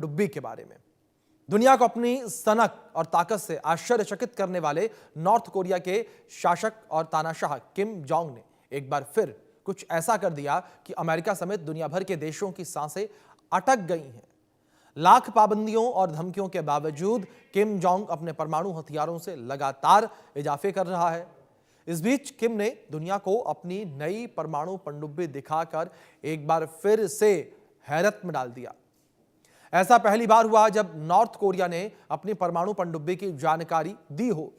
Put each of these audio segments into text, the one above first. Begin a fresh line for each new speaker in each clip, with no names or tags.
पनडुब्बी के बारे में। दुनिया को अपनी सनक और ताकत से आश्चर्यचकित करने वाले नॉर्थ कोरिया के शासक और तानाशाह किम जोंग ने एक बार फिर कुछ ऐसा कर दिया कि अमेरिका समेत दुनिया भर के देशों की सांसें अटक गई हैं। लाख पाबंदियों और धमकियों के बावजूद किम जोंग अपने परमाणु हथियारों से लगातार इजाफे कर रहा है। इस बीच किम ने दुनिया को अपनी नई परमाणु पनडुब्बी दिखाकर एक बार फिर से हैरत में डाल दिया। ऐसा पहली बार हुआ जब नॉर्थ कोरिया ने अपनी परमाणु पनडुब्बी की जानकारी दी हो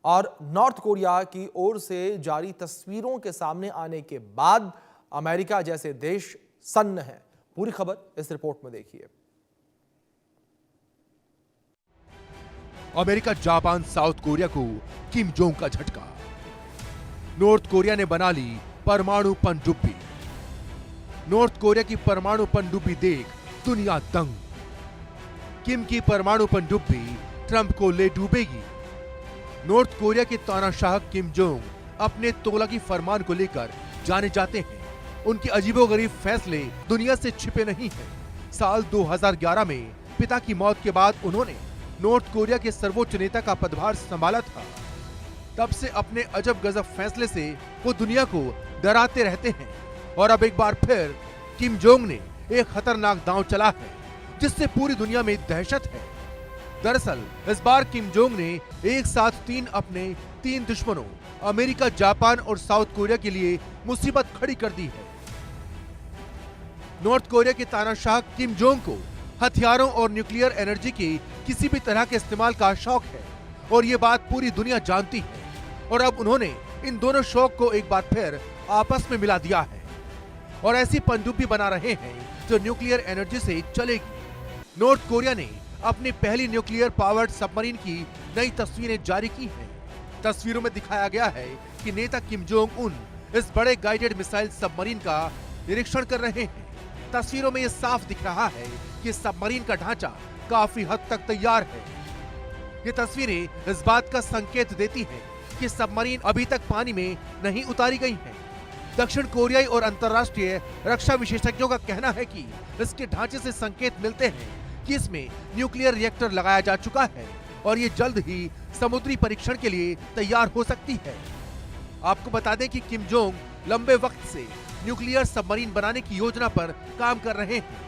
और नॉर्थ कोरिया की ओर से जारी तस्वीरों के सामने आने के बाद अमेरिका जैसे देश सन्न है। पूरी खबर इस रिपोर्ट में देखिए।
अमेरिका, जापान, साउथ कोरिया को किम जोंग का झटका। नॉर्थ कोरिया ने बना ली परमाणु पनडुब्बी। नॉर्थ कोरिया की परमाणु पनडुब्बी देख दुनिया दंग। किम की परमाणु पनडुब्बी ट्रंप को ले डूबेगी। नॉर्थ कोरिया के तानाशाह किम जोंग अपने तोलाकी फरमान को लेकर जाने जाते हैं। उनके अजीबोगरीब फैसले दुनिया से छिपे नहीं हैं। साल 2011 में पिता की मौत के बाद उन्होंने नॉर्थ कोरिया के सर्वोच्च नेता का पदभार संभाला था। तब से अपने अजब गजब फैसले से वो दुनिया को डराते रहते हैं और अब एक बार फिर किम जोंग ने एक खतरनाक दांव चला है जिससे पूरी दुनिया में दहशत है। दरअसल इस बार किम जोंग ने एक साथ अपने तीन दुश्मनों अमेरिका, जापान और साउथ कोरिया के लिए मुसीबत खड़ी कर दी है। नॉर्थ कोरिया के तानाशाह किम जोंग को हथियारों और न्यूक्लियर एनर्जी के किसी भी तरह के इस्तेमाल का शौक है और ये बात पूरी दुनिया जानती है। और अब उन्होंने इन दोनों शौक को एक बार फिर आपस में मिला दिया है और ऐसी पनडुब्बी बना रहे हैं जो न्यूक्लियर एनर्जी से चलेगी। नॉर्थ कोरिया ने अपनी पहली न्यूक्लियर पावर्ड सबमरीन की नई तस्वीरें जारी की हैं। तस्वीरों में दिखाया गया है कि नेता किम जोंग उन इस बड़े गाइडेड मिसाइल सबमरीन का निरीक्षण कर रहे हैं। तस्वीरों में यह साफ दिख रहा है कि सबमरीन का ढांचा काफी हद तक तैयार है। ये तस्वीरें इस बात का संकेत देती हैं कि सबमरीन अभी तक पानी में नहीं उतारी गई है। दक्षिण कोरियाई और अंतर्राष्ट्रीय रक्षा विशेषज्ञों का कहना है कि इसके ढांचे से संकेत मिलते हैं कि इसमें न्यूक्लियर रिएक्टर लगाया जा चुका है और ये जल्द ही समुद्री परीक्षण के लिए तैयार हो सकती है। आपको बता दें कि किम जोंग लंबे वक्त से न्यूक्लियर सबमरीन बनाने की योजना पर काम कर रहे हैं।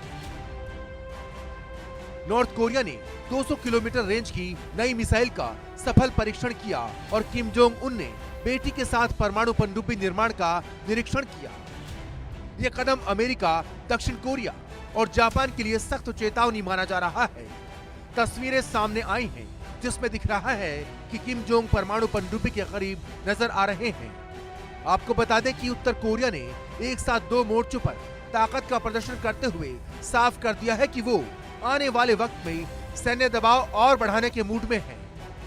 नॉर्थ कोरिया ने 200 किलोमीटर रेंज की नई मिसाइल का सफल परीक्षण किया और किम जोंग उन ने बेटी के साथ परमाणु पनडुब्बी निर्माण का निरीक्षण किया। यह कदम अमेरिका, दक्षिण कोरिया और जापान के लिए सख्त चेतावनी माना जा रहा है। तस्वीरें सामने आई हैं जिसमें दिख रहा है कि किम जोंग परमाणु पनडुब्बी के करीब नजर आ रहे हैं। आपको बता दें कि उत्तर कोरिया ने एक साथ दो मोर्चों पर ताकत का प्रदर्शन करते हुए साफ कर दिया है कि वो आने वाले वक्त में सैन्य दबाव और बढ़ाने के मूड में है।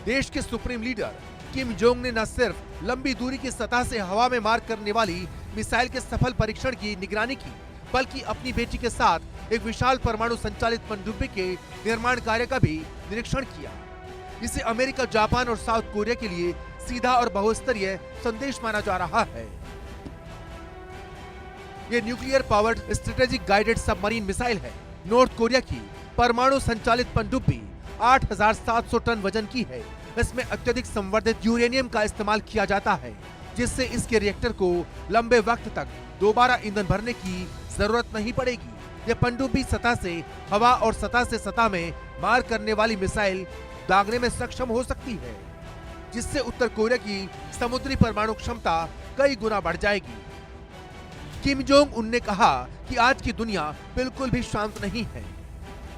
देश के सुप्रीम लीडर किम जोंग ने न सिर्फ लंबी दूरी की सतह से हवा में मार करने वाली मिसाइल के सफल परीक्षण की निगरानी की, बल्कि अपनी बेटी के साथ एक विशाल परमाणु संचालित पनडुब्बी के निर्माण कार्य का भी निरीक्षण किया। इसे अमेरिका, जापान और साउथ कोरिया के लिए सीधा और बहुस्तरीय संदेश माना जा रहा है। ये nuclear powered strategic guided submarine missile है। नॉर्थ कोरिया की परमाणु संचालित पनडुब्बी 8,700 टन वजन की है। इसमें अत्यधिक संवर्धित यूरेनियम का इस्तेमाल किया जाता है जिससे इसके रिएक्टर को लंबे वक्त तक दोबारा ईंधन भरने की जरूरत नहीं पड़ेगी। यह पनडुब्बी सतह से हवा और सतह से सतह में मार करने वाली मिसाइल दागने में सक्षम हो सकती है, जिससे उत्तर कोरिया की समुद्री परमाणु क्षमता कई गुना बढ़ जाएगी। किम जोंग उन ने कहा कि आज की दुनिया बिल्कुल भी शांत नहीं है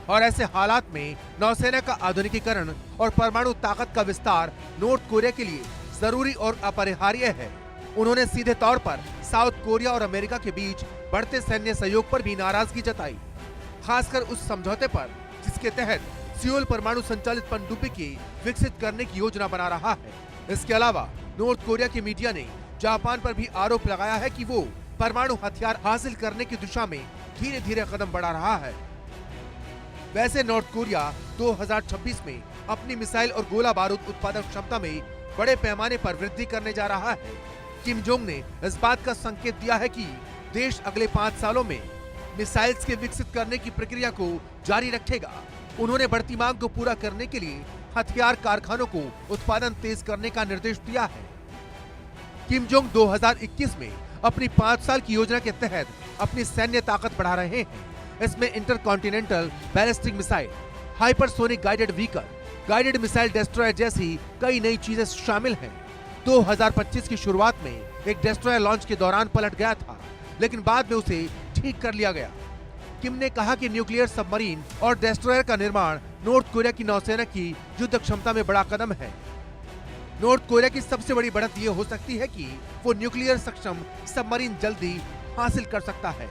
और ऐसे हालात में नौसेना का आधुनिकीकरण और परमाणु ताकत का विस्तार नॉर्थ कोरिया के लिए जरूरी और अपरिहार्य है। उन्होंने सीधे तौर पर साउथ कोरिया और अमेरिका के बीच बढ़ते सैन्य सहयोग पर भी नाराजगी जताई, खासकर उस समझौते पर जिसके तहत सियोल परमाणु संचालित पनडुब्बी की विकसित करने की योजना बना रहा है। इसके अलावा नॉर्थ कोरिया की मीडिया ने जापान पर भी आरोप लगाया है कि वो परमाणु हथियार हासिल करने की दिशा में धीरे धीरे कदम बढ़ा रहा है। वैसे नॉर्थ कोरिया 2026 में अपनी मिसाइल और गोला बारूद उत्पादन क्षमता में बड़े पैमाने पर वृद्धि करने जा रहा है। किम जोंग ने इस बात का संकेत दिया है कि देश अगले 5 सालों में मिसाइल्स के विकसित करने की प्रक्रिया को जारी रखेगा। उन्होंने बढ़ती मांग को पूरा करने के लिए हथियार कारखानों को उत्पादन तेज करने का निर्देश दिया है। किम जोंग 2021 में अपनी 5 साल की योजना के तहत अपनी सैन्य ताकत बढ़ा रहे हैं। इसमें intercontinental ballistic missile, hypersonic guided vehicle, guided missile destroyer जैसी कई नई चीजें शामिल हैं। 2025 की शुरुआत में एक डेस्ट्रॉयर लॉन्च के दौरान पलट गया था, लेकिन बाद में उसे ठीक कर लिया गया। किम ने कहा कि न्यूक्लियर सबमरीन और डेस्ट्रॉयर का निर्माण नॉर्थ कोरिया की नौसेना की युद्ध क्षमता में बड़ा कदम है। नॉर्थ कोरिया की सबसे बड़ी बढ़त यह हो सकती है कि वो न्यूक्लियर सक्षम सबमरीन जल्दी हासिल कर सकता है।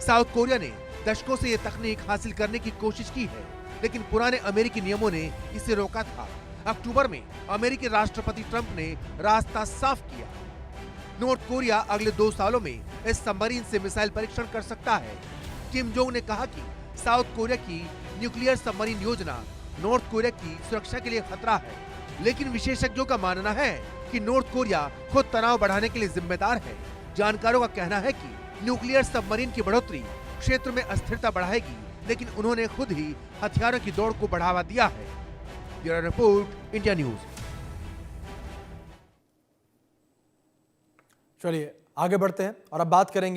साउथ कोरिया ने दशकों से यह तकनीक हासिल करने की कोशिश की है, लेकिन पुराने अमेरिकी नियमों ने इसे रोका था। अक्टूबर में अमेरिकी राष्ट्रपति ट्रंप ने रास्ता साफ किया। नॉर्थ कोरिया अगले 2 सालों में इस सबमरीन से मिसाइल परीक्षण कर सकता है। किम जोंग ने कहा कि साउथ कोरिया की न्यूक्लियर सबमरीन योजना नॉर्थ कोरिया की सुरक्षा के लिए खतरा है, लेकिन विशेषज्ञों का मानना है कि नॉर्थ कोरिया खुद तनाव बढ़ाने के लिए जिम्मेदार है। जानकारों का कहना है कि न्यूक्लियर सबमरीन की बढ़ोतरी क्षेत्र में अस्थिरता बढ़ाएगी, लेकिन उन्होंने खुद ही हथियारों की दौड़ को बढ़ावा दिया है। Bureau report, India news.
चलिए आगे बढ़ते हैं और अब बात करेंगे